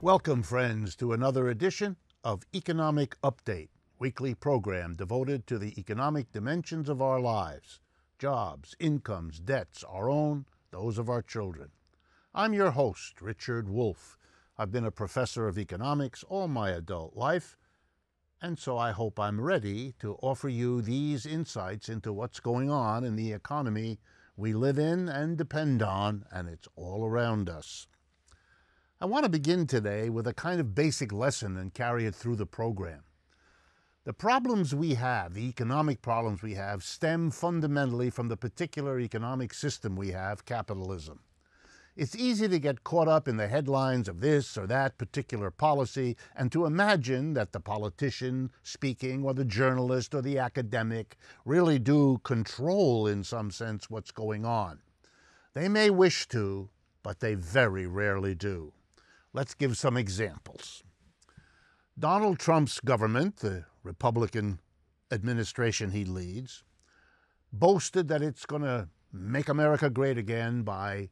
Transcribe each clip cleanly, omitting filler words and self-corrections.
Welcome, friends, to another edition of Economic Update, weekly program devoted to the economic dimensions of our lives, jobs, incomes, debts, our own, those of our children. I'm your host, Richard Wolff. I've been a professor of economics all my adult life, and so I hope I'm ready to offer you these insights into what's going on in the economy we live in and depend on, and it's all around us. I want to begin today with a kind of basic lesson and carry it through the program. The problems we have, the economic problems we have, stem fundamentally from the particular economic system we have, capitalism. It's easy to get caught up in the headlines of this or that particular policy and to imagine that the politician speaking or the journalist or the academic really do control, in some sense, what's going on. They may wish to, but they very rarely do. Let's give some examples. Donald Trump's government, the Republican administration he leads, boasted that it's going to make America great again by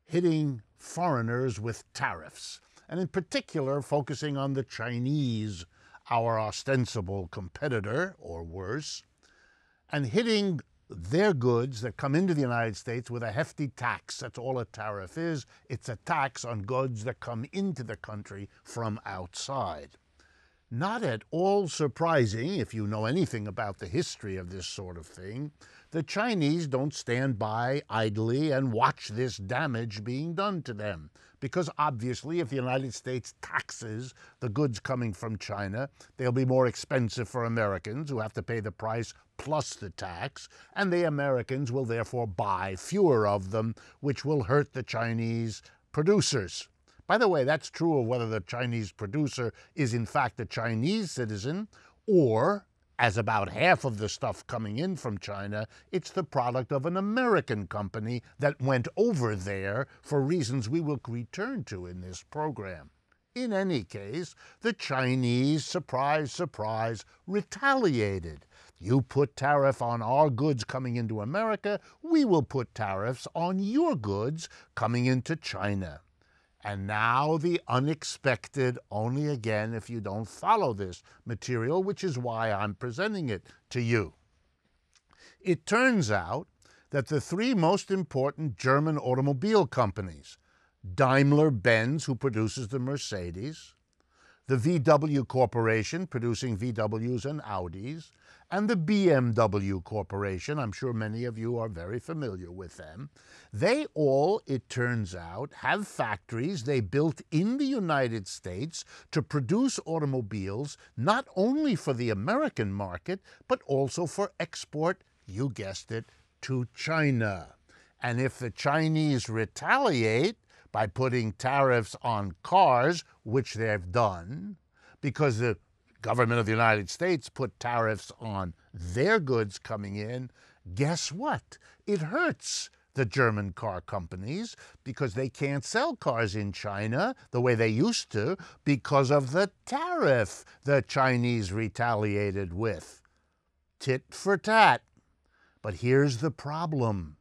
hitting foreigners with tariffs, and in particular focusing on the Chinese, our ostensible competitor, or worse, and hitting their goods that come into the United States with a hefty tax. That's all a tariff is. It's a tax on goods that come into the country from outside. Not at all surprising, if you know anything about the history of this sort of thing, the Chinese don't stand by idly and watch this damage being done to them. Because obviously, if the United States taxes the goods coming from China, they'll be more expensive for Americans who have to pay the price plus the tax, and the Americans will therefore buy fewer of them, which will hurt the Chinese producers. By the way, that's true of whether the Chinese producer is in fact a Chinese citizen or, as about half of the stuff coming in from China, it's the product of an American company that went over there for reasons we will return to in this program. In any case, the Chinese, surprise, surprise, retaliated. You put tariff on our goods coming into America, we will put tariffs on your goods coming into China. And now the unexpected, only again if you don't follow this material, which is why I'm presenting it to you. It turns out that the three most important German automobile companies, Daimler-Benz, who produces the Mercedes, the VW Corporation, producing VWs and Audis, and the BMW Corporation, I'm sure many of you are very familiar with them, they all, it turns out, have factories they built in the United States to produce automobiles not only for the American market, but also for export, you guessed it, to China. And if the Chinese retaliate by putting tariffs on cars, which they've done, because the government of the United States put tariffs on their goods coming in, guess what? It hurts the German car companies because they can't sell cars in China the way they used to because of the tariff the Chinese retaliated with. Tit for tat. But here's the problem.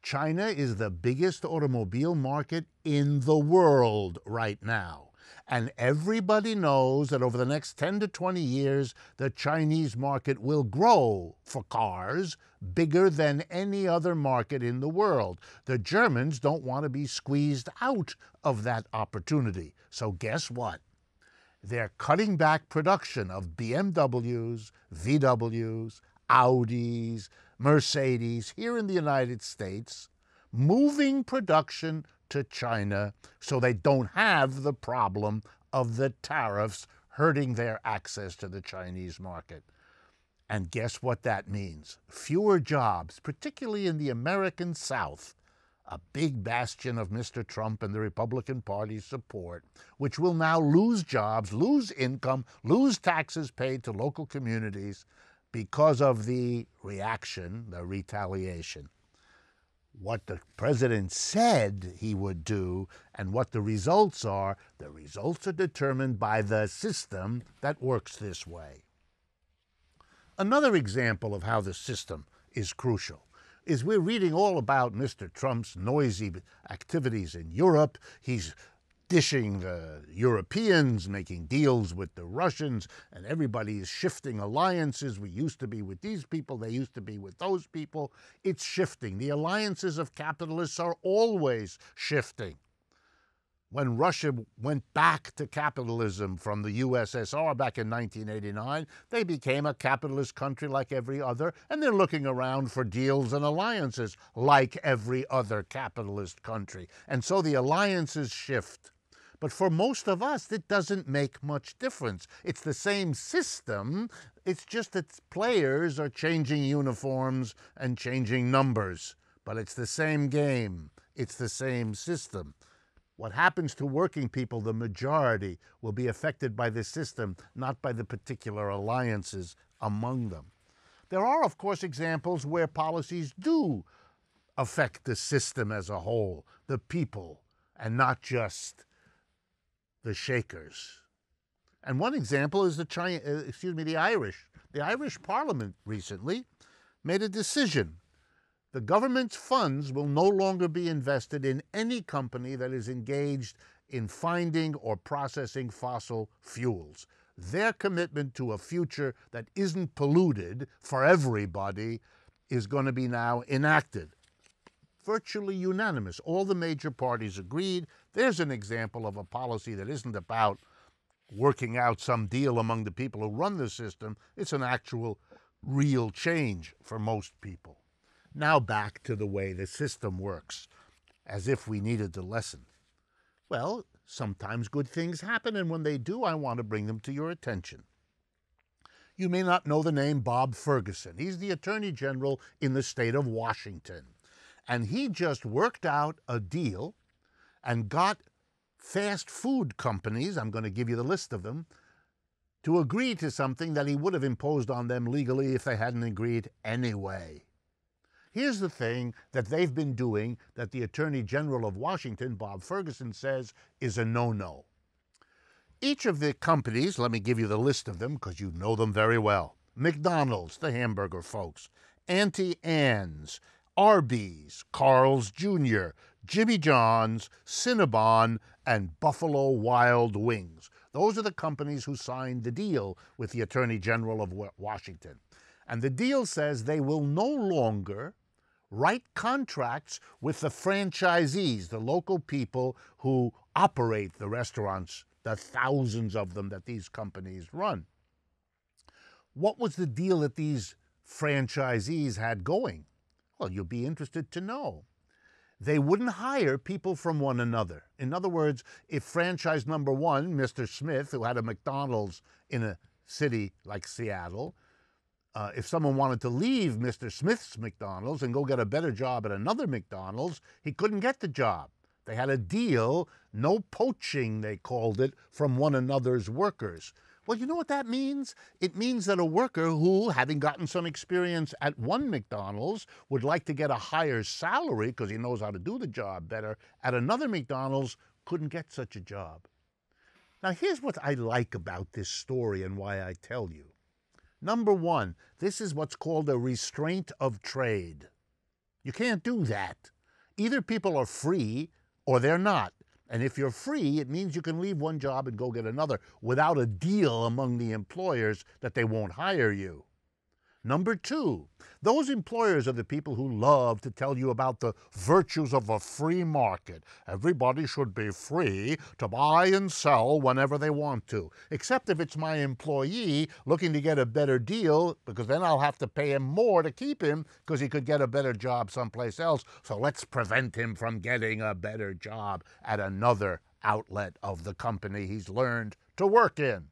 China is the biggest automobile market in the world right now. And everybody knows that over the next 10 to 20 years, the Chinese market will grow for cars bigger than any other market in the world. The Germans don't want to be squeezed out of that opportunity. So guess what? They're cutting back production of BMWs, VWs, Audis, Mercedes here in the United States, moving production to China so they don't have the problem of the tariffs hurting their access to the Chinese market. And guess what that means? Fewer jobs, particularly in the American South, a big bastion of Mr. Trump and the Republican Party's support, which will now lose jobs, lose income, lose taxes paid to local communities because of the reaction, the retaliation. What the president said he would do and what the results are determined by the system that works this way. Another example of how the system is crucial is we're reading all about Mr. Trump's noisy activities in Europe. He's dishing the Europeans, making deals with the Russians, and everybody is shifting alliances. We used to be with these people, they used to be with those people. It's shifting. The alliances of capitalists are always shifting. When Russia went back to capitalism from the USSR back in 1989, they became a capitalist country like every other, and they're looking around for deals and alliances like every other capitalist country. And so the alliances shift. But for most of us, it doesn't make much difference. It's the same system, it's just that players are changing uniforms and changing numbers. But it's the same game, it's the same system. What happens to working people, the majority, will be affected by the system, not by the particular alliances among them. There are, of course, examples where policies do affect the system as a whole, the people, and not just the shakers. And one example is the Irish. The Irish Parliament recently made a decision. The government's funds will no longer be invested in any company that is engaged in finding or processing fossil fuels. Their commitment to a future that isn't polluted for everybody is going to be now enacted. Virtually unanimous. All the major parties agreed. There's an example of a policy that isn't about working out some deal among the people who run the system. It's an actual, real change for most people. Now back to the way the system works, as if we needed the lesson. Well, sometimes good things happen, and when they do, I want to bring them to your attention. You may not know the name Bob Ferguson. He's the Attorney General in the state of Washington. And he just worked out a deal and got fast food companies, I'm going to give you the list of them, to agree to something that he would have imposed on them legally if they hadn't agreed anyway. Here's the thing that they've been doing that the Attorney General of Washington, Bob Ferguson, says is a no-no. Each of the companies, let me give you the list of them because you know them very well. McDonald's, the hamburger folks, Auntie Anne's, Arby's, Carl's Jr., Jimmy John's, Cinnabon, and Buffalo Wild Wings. Those are the companies who signed the deal with the Attorney General of Washington. And the deal says they will no longer write contracts with the franchisees, the local people who operate the restaurants, the thousands of them that these companies run. What was the deal that these franchisees had going? Well, you'll be interested to know. They wouldn't hire people from one another. In other words, if franchise number one, Mr. Smith, who had a McDonald's in a city like Seattle, if someone wanted to leave Mr. Smith's McDonald's and go get a better job at another McDonald's, he couldn't get the job. They had a deal, no poaching, they called it, from one another's workers. Well, you know what that means? It means that a worker who, having gotten some experience at one McDonald's, would like to get a higher salary because he knows how to do the job better, at another McDonald's couldn't get such a job. Now, here's what I like about this story and why I tell you. Number one, this is what's called a restraint of trade. You can't do that. Either people are free or they're not. And if you're free, it means you can leave one job and go get another without a deal among the employers that they won't hire you. Number two, those employers are the people who love to tell you about the virtues of a free market. Everybody should be free to buy and sell whenever they want to, except if it's my employee looking to get a better deal, because then I'll have to pay him more to keep him because he could get a better job someplace else. So let's prevent him from getting a better job at another outlet of the company he's learned to work in.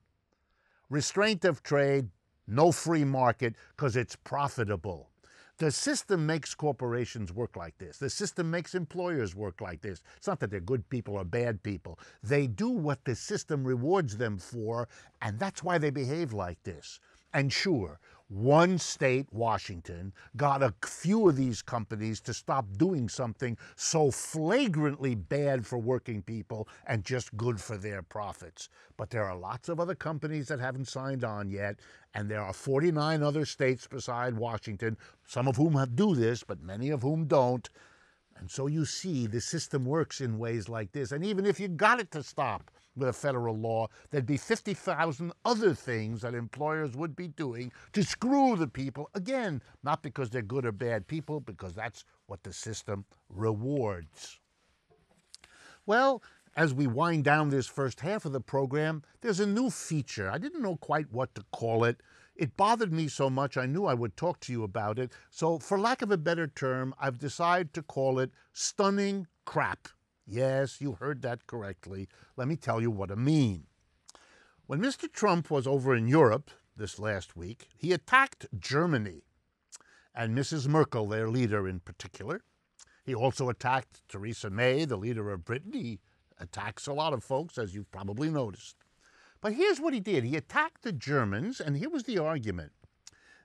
Restraint of trade. No free market because it's profitable. The system makes corporations work like this. The system makes employers work like this. It's not that they're good people or bad people. They do what the system rewards them for, and that's why they behave like this. And sure, one state, Washington, got a few of these companies to stop doing something so flagrantly bad for working people and just good for their profits. But there are lots of other companies that haven't signed on yet, and there are 49 other states beside Washington, some of whom do this, but many of whom don't. And so you see the system works in ways like this. And even if you got it to stop with a federal law, there'd be 50,000 other things that employers would be doing to screw the people. Again, not because they're good or bad people, because that's what the system rewards. Well, as we wind down this first half of the program, there's a new feature. I didn't know quite what to call it. It bothered me so much I knew I would talk to you about it. So for lack of a better term, I've decided to call it stunning crap. Yes, you heard that correctly. Let me tell you what I mean. When Mr. Trump was over in Europe this last week, he attacked Germany and Mrs. Merkel, their leader in particular. He also attacked Theresa May, the leader of Britain. He attacks a lot of folks, as you've probably noticed. But here's what he did. He attacked the Germans, and here was the argument.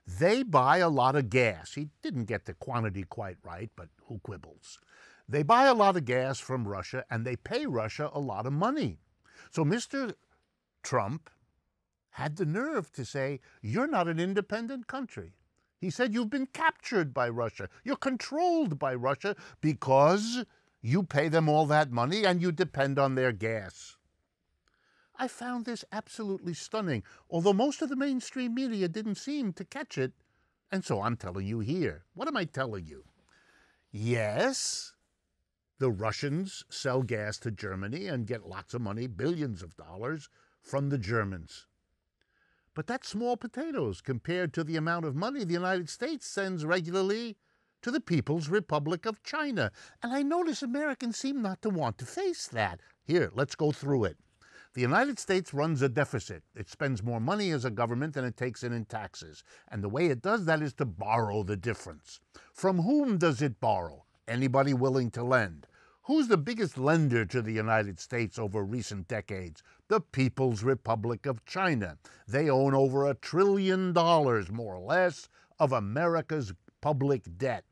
They buy a lot of gas. He didn't get the quantity quite right, but who quibbles? They buy a lot of gas from Russia, and they pay Russia a lot of money. So Mr. Trump had the nerve to say, you're not an independent country. He said, you've been captured by Russia. You're controlled by Russia because you pay them all that money and you depend on their gas. I found this absolutely stunning, although most of the mainstream media didn't seem to catch it, and so I'm telling you here. What am I telling you? Yes, the Russians sell gas to Germany and get lots of money, billions of dollars, from the Germans. But that's small potatoes compared to the amount of money the United States sends regularly to the People's Republic of China. And I notice Americans seem not to want to face that. Here, let's go through it. The United States runs a deficit. It spends more money as a government than it takes in taxes. And the way it does that is to borrow the difference. From whom does it borrow? Anybody willing to lend. Who's the biggest lender to the United States over recent decades? The People's Republic of China. They own over $1 trillion, more or less, of America's public debt.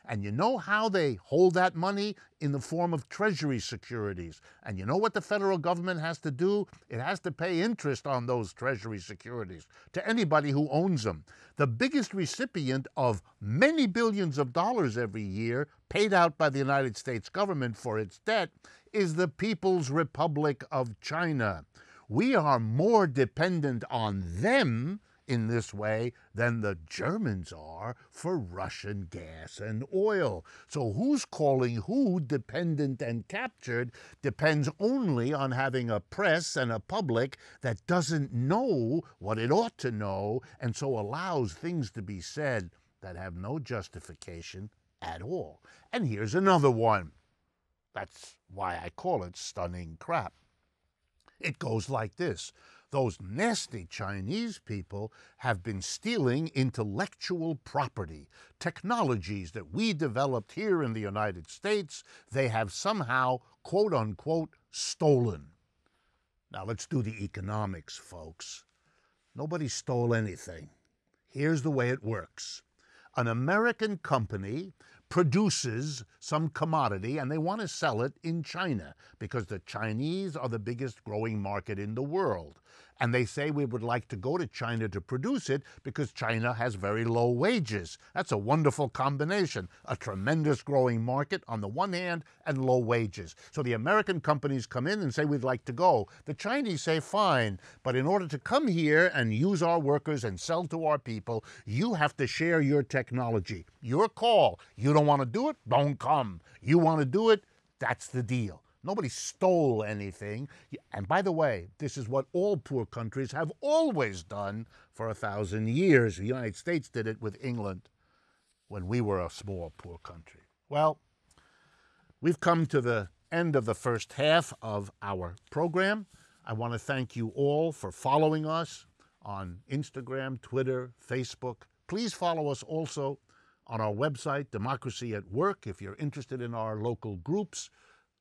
And you know how they hold that money? In the form of Treasury securities. And you know what the federal government has to do? It has to pay interest on those Treasury securities to anybody who owns them. The biggest recipient of many billions of dollars every year paid out by the United States government for its debt is the People's Republic of China. We are more dependent on them in this way than the Germans are for Russian gas and oil. So who's calling who dependent and captured depends only on having a press and a public that doesn't know what it ought to know, and so allows things to be said that have no justification at all. And here's another one. That's why I call it stunning crap. It goes like this. Those nasty Chinese people have been stealing intellectual property, technologies that we developed here in the United States. They have somehow, quote unquote, stolen. Now let's do the economics, folks. Nobody stole anything. Here's the way it works. An American company produces some commodity and they want to sell it in China because the Chinese are the biggest growing market in the world. And they say we would like to go to China to produce it because China has very low wages. That's a wonderful combination. A tremendous growing market on the one hand and low wages. So the American companies come in and say we'd like to go. The Chinese say fine, but in order to come here and use our workers and sell to our people, you have to share your technology. Your call. You don't want to do it? Don't come. You want to do it? That's the deal. Nobody stole anything. And by the way, this is what all poor countries have always done for 1,000 years. The United States did it with England when we were a small, poor country. Well, we've come to the end of the first half of our program. I want to thank you all for following us on Instagram, Twitter, Facebook. Please follow us also on our website, Democracy at Work, if you're interested in our local groups.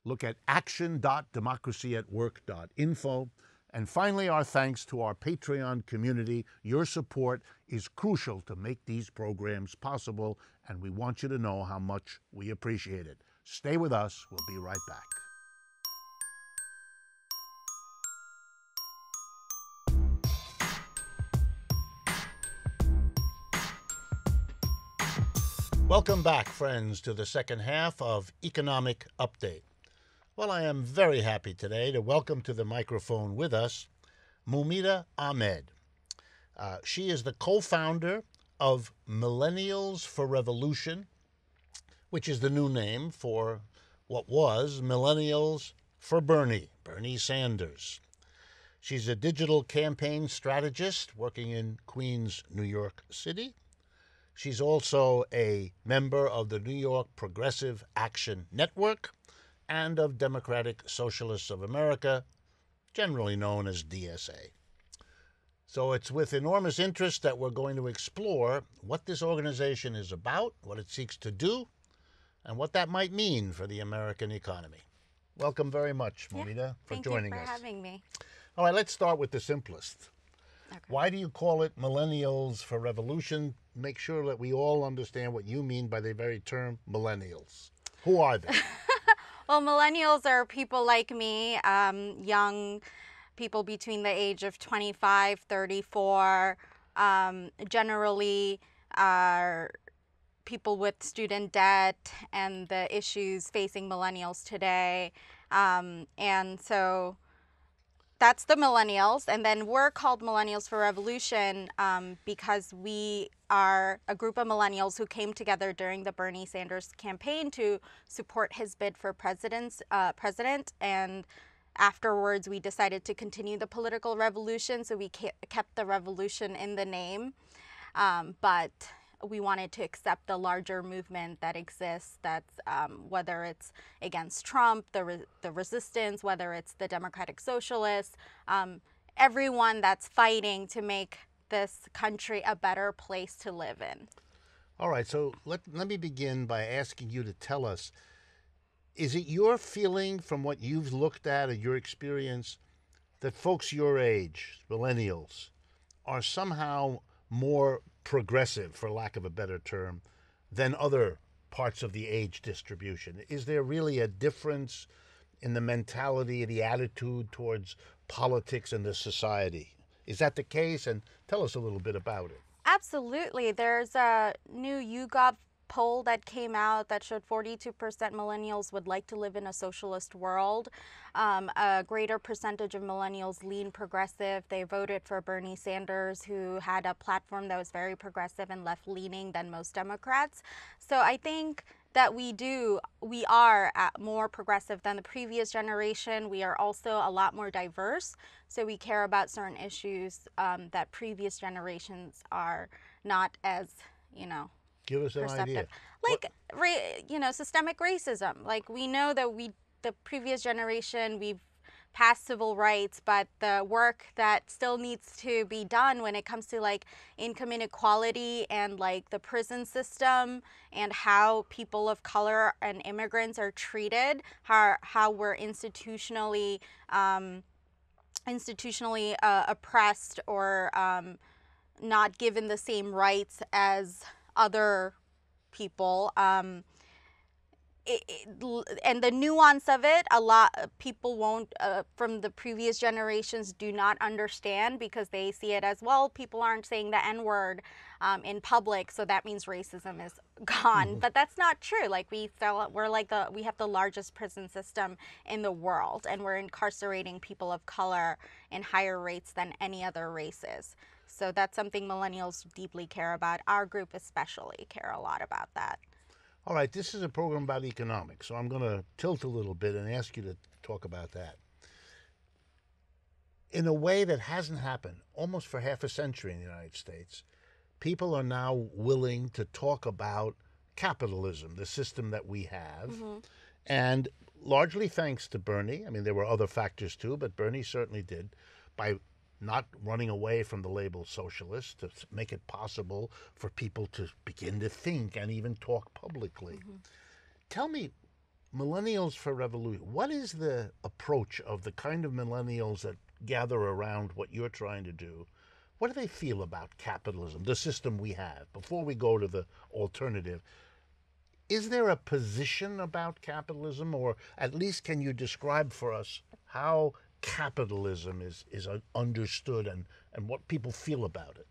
Look at action.democracyatwork.info. And finally, our thanks to our Patreon community. Your support is crucial to make these programs possible, and we want you to know how much we appreciate it. Stay with us. We'll be right back. Welcome back, friends, to the second half of Economic Update. Well, I am very happy today to welcome to the microphone with us Moumita Ahmed. She is the co-founder of Millennials for Revolution, which is the new name for what was Millennials for Bernie Sanders. She's a digital campaign strategist working in Queens, New York City. She's also a member of the New York Progressive Action Network and of Democratic Socialists of America, generally known as DSA. So it's with enormous interest that we're going to explore what this organization is about, what it seeks to do, and what that might mean for the American economy. Welcome very much, Moumita, for joining us. Thank you for having me. All right, let's start with the simplest. Okay. Why do you call it Millennials for Revolution? Make sure that we all understand what you mean by the very term millennials. Who are they? Well, millennials are people like me, young people between the age of 25, 34, generally are people with student debt and the issues facing millennials today. And so that's the millennials. And then we're called Millennials for Revolution because we are a group of millennials who came together during the Bernie Sanders campaign to support his bid for president. And afterwards, we decided to continue the political revolution. So we kept the revolution in the name. But we wanted to accept the larger movement that exists, that's whether it's against Trump, the resistance, whether it's the Democratic Socialists, everyone that's fighting to make this country a better place to live in. All right, so let me begin by asking you to tell us, is it your feeling from what you've looked at or your experience that folks your age, millennials, are somehow more progressive, for lack of a better term, than other parts of the age distribution? Is there really a difference in the mentality, the attitude towards politics and the society? Is that the case? And tell us a little bit about it. Absolutely. There's a new YouGov poll that came out that showed 42% millennials would like to live in a socialist world. A greater percentage of millennials lean progressive. They voted for Bernie Sanders, who had a platform that was very progressive and left-leaning than most Democrats. So I think that we are more progressive than the previous generation. We are also a lot more diverse. So we care about certain issues that previous generations are not as, Give us an idea. Like, systemic racism. Like, we know that the previous generation, we've passed civil rights, but the work that still needs to be done when it comes to like income inequality and like the prison system and how people of color and immigrants are treated, how we're institutionally oppressed or not given the same rights as other people, and the nuance of it, a lot of people won't, from the previous generations, do not understand because they see it as, well, people aren't saying the N-word in public, so that means racism is gone. Mm-hmm. But that's not true. Like we have the largest prison system in the world, and we're incarcerating people of color in higher rates than any other races. So that's something millennials deeply care about. Our group especially care a lot about that. All right, this is a program about economics, so I'm going to tilt a little bit and ask you to talk about that. In a way that hasn't happened almost for half a century in the United States, people are now willing to talk about capitalism, the system that we have, mm-hmm. and largely thanks to Bernie. I mean, there were other factors too, but Bernie certainly did, by not running away from the label socialist, to make it possible for people to begin to think and even talk publicly. Mm-hmm. Tell me, Millennials for Revolution, what is the approach of the kind of millennials that gather around what you're trying to do? What do they feel about capitalism, the system we have? Before we go to the alternative, is there a position about capitalism, or at least can you describe for us how capitalism is understood and what people feel about it?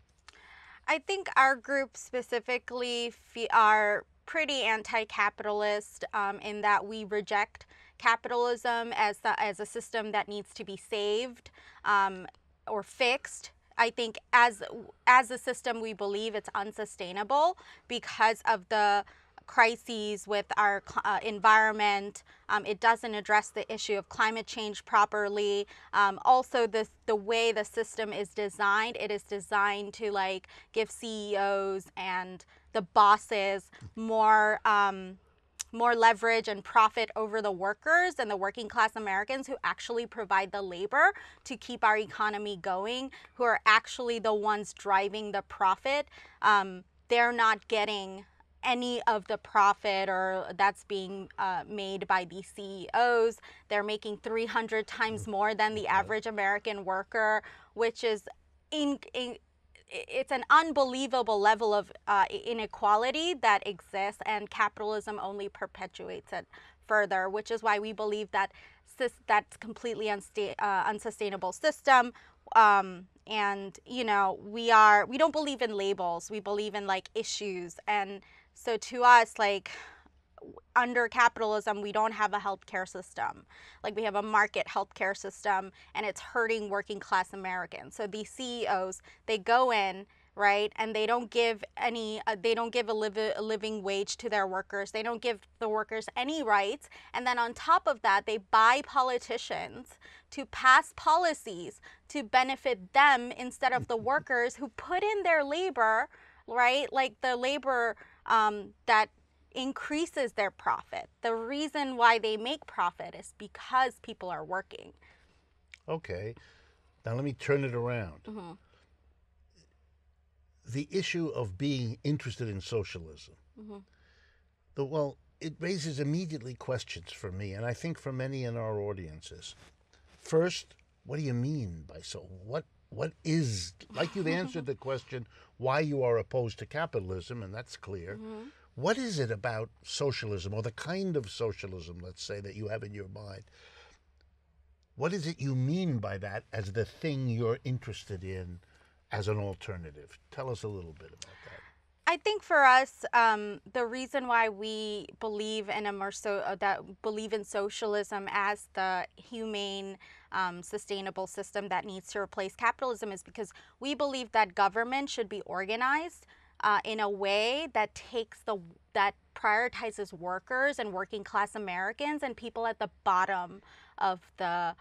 I think our group specifically are pretty anti-capitalist in that we reject capitalism as a system that needs to be saved or fixed. I think as a system, we believe it's unsustainable because of the crises with our environment. It doesn't address the issue of climate change properly. Also, the way the system is designed, it is designed to like give CEOs and the bosses more leverage and profit over the workers and the working class Americans who actually provide the labor to keep our economy going, who are actually the ones driving the profit. They're not getting any of the profit or that's being made by these CEOs. They're making 300 times more than the average American worker, which is it's an unbelievable level of inequality that exists, and capitalism only perpetuates it further, which is why we believe that that's completely unsustainable system. And you know, we don't believe in labels. We believe in like issues. And so to us, like, under capitalism, we don't have a healthcare system. Like, we have a market healthcare system, and it's hurting working class Americans. So these CEOs, they go in, right, and they don't give a living wage to their workers. They don't give the workers any rights. And then on top of that, they buy politicians to pass policies to benefit them instead of the workers who put in their labor, right? Like the labor that increases their profit. The reason why they make profit is because people are working. Okay. Now let me turn it around. Mm-hmm. The issue of being interested in socialism. Mm-hmm. Well, it raises immediately questions for me, and I think for many in our audiences. First, what do you mean by what is, like you've answered the question why you are opposed to capitalism, and that's clear. Mm-hmm. What is it about socialism, or the kind of socialism, let's say, that you have in your mind? What is it you mean by that as the thing you're interested in as an alternative? Tell us a little bit about that. I think for us, the reason why we believe in believe in socialism as the humane, sustainable system that needs to replace capitalism is because we believe that government should be organized in a way that that prioritizes workers and working class Americans and people at the bottom of the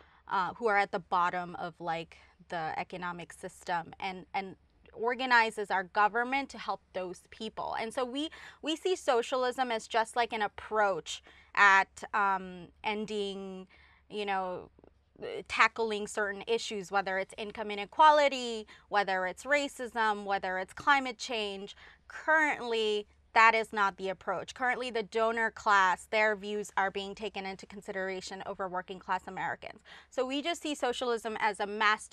who are at the bottom of like the economic system, and organizes our government to help those people. And so we see socialism as just like an approach at ending, you know, tackling certain issues, whether it's income inequality, whether it's racism, whether it's climate change. Currently, that is not the approach. Currently, the donor class, their views are being taken into consideration over working class Americans. So we just see socialism as a mass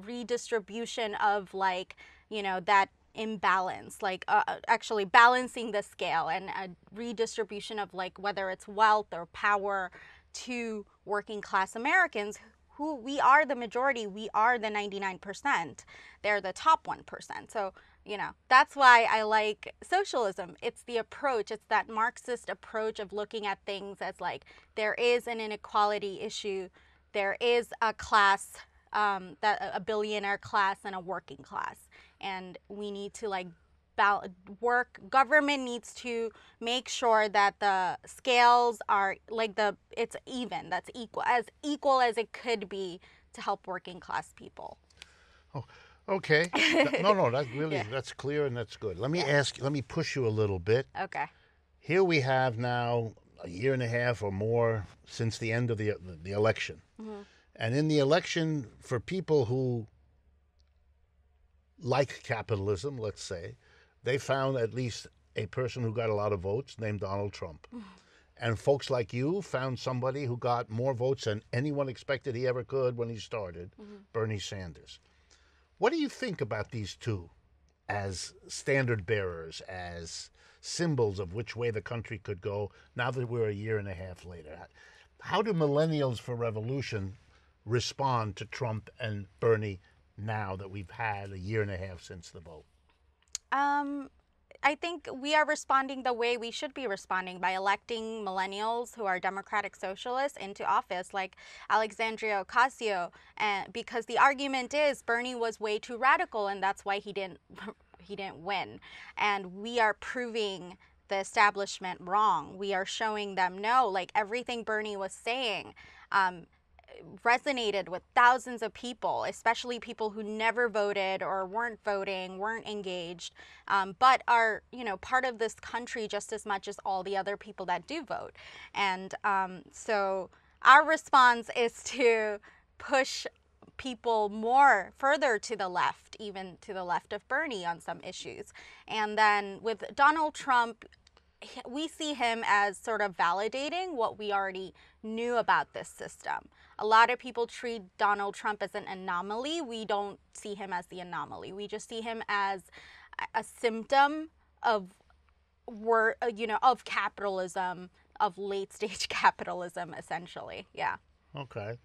redistribution of, like, you know, that imbalance, like actually balancing the scale and a redistribution of, like, whether it's wealth or power to working class Americans, who we are the majority. We are the 99%. They're the top 1%. So, you know, that's why I like socialism. It's the approach. It's that Marxist approach of looking at things as like there is an inequality issue. There is a class, a billionaire class and a working class. And we need to like government needs to make sure that the scales are like it's even, that's equal as it could be to help working class people. Oh, okay. No, that's really, Yeah. that's clear and that's good. Let me push you a little bit. Okay. Here we have now a year and a half or more since the end of the election. Mm-hmm. And in the election, for people who like capitalism, let's say, they found at least a person who got a lot of votes named Donald Trump. Mm-hmm. And folks like you found somebody who got more votes than anyone expected he ever could when he started, mm-hmm. Bernie Sanders. What do you think about these two as standard bearers, as symbols of which way the country could go now that we're a year and a half later? How do Millennials for Revolution respond to Trump and Bernie now that we've had a year and a half since the vote? I think we are responding the way we should be responding by electing millennials who are democratic socialists into office, like Alexandria Ocasio, and because the argument is Bernie was way too radical, and that's why he didn't he didn't win. And we are proving the establishment wrong. We are showing them no, like everything Bernie was saying resonated with thousands of people, especially people who never voted or weren't voting, weren't engaged, but are, part of this country just as much as all the other people that do vote. And so our response is to push people more further to the left, even to the left of Bernie on some issues. And then with Donald Trump, we see him as sort of validating what we already knew about this system. A lot of people treat Donald Trump as an anomaly. We don't see him as the anomaly. We just see him as a symptom of of capitalism, of late stage capitalism, essentially. Yeah. Okay.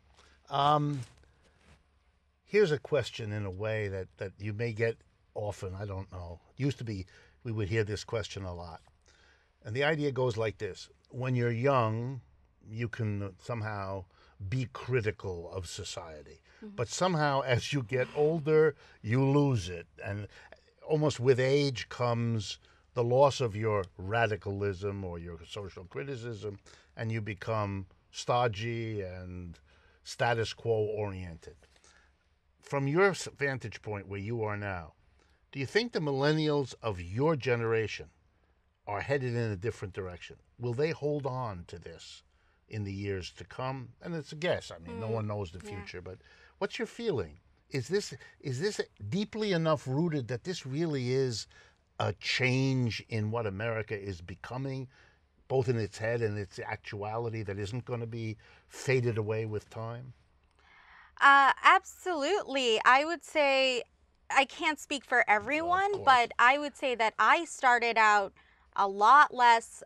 Here's a question in a way that you may get often. I don't know. It used to be we would hear this question a lot. And the idea goes like this. When you're young, you can somehow be critical of society. Mm-hmm. But somehow as you get older, you lose it. And almost with age comes the loss of your radicalism or your social criticism, and you become stodgy and status quo oriented. From your vantage point where you are now, do you think the millennials of your generation are headed in a different direction? Will they hold on to this in the years to come? And it's a guess. I mean, no one knows the future, but what's your feeling? Is this deeply enough rooted that this really is a change in what America is becoming, both in its head and its actuality, that isn't going to be faded away with time? Absolutely. I would say, I can't speak for everyone, but I would say that I started out a lot less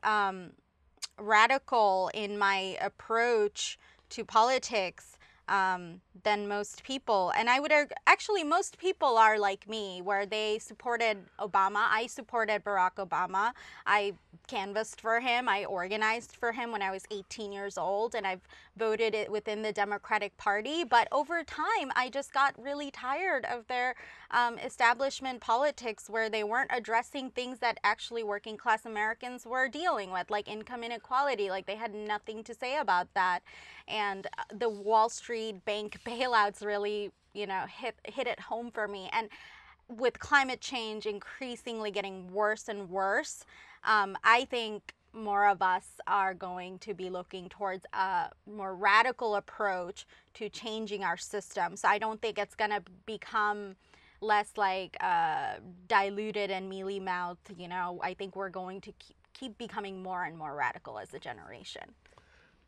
radical in my approach to politics than most people. And I would actually, most people are like me, where they supported Obama. I supported Barack Obama. I canvassed for him. I organized for him when I was 18 years old, and I've voted it within the Democratic Party. But over time, I just got really tired of their establishment politics, where they weren't addressing things that actually working class Americans were dealing with, like income inequality. Like, they had nothing to say about that. And the Wall Street bank bailouts really, hit it home for me. And with climate change increasingly getting worse and worse, I think more of us are going to be looking towards a more radical approach to changing our system. So I don't think it's going to become less like diluted and mealy-mouthed. I think we're going to keep becoming more and more radical as a generation.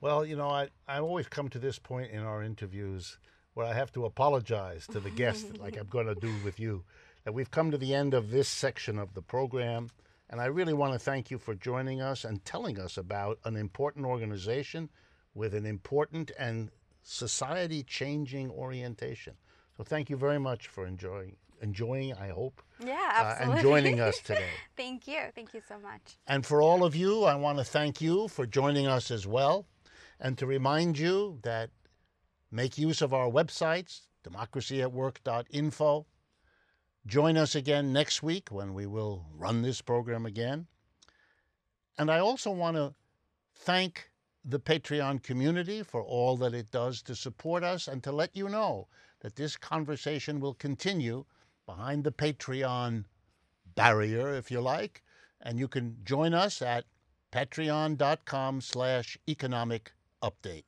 Well, I always come to this point in our interviews where I have to apologize to the guest, like I'm going to do with you, that we've come to the end of this section of the program. And I really want to thank you for joining us and telling us about an important organization with an important and society-changing orientation. So thank you very much for enjoying, I hope. Yeah, absolutely. And joining us today. Thank you. Thank you so much. And for all of you, I want to thank you for joining us as well. And to remind you that make use of our websites, democracyatwork.info. Join us again next week when we will run this program again. And I also want to thank the Patreon community for all that it does to support us, and to let you know that this conversation will continue behind the Patreon barrier, if you like. And you can join us at patreon.com/economic update.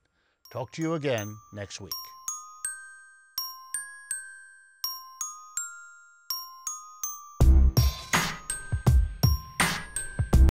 Talk to you again next week.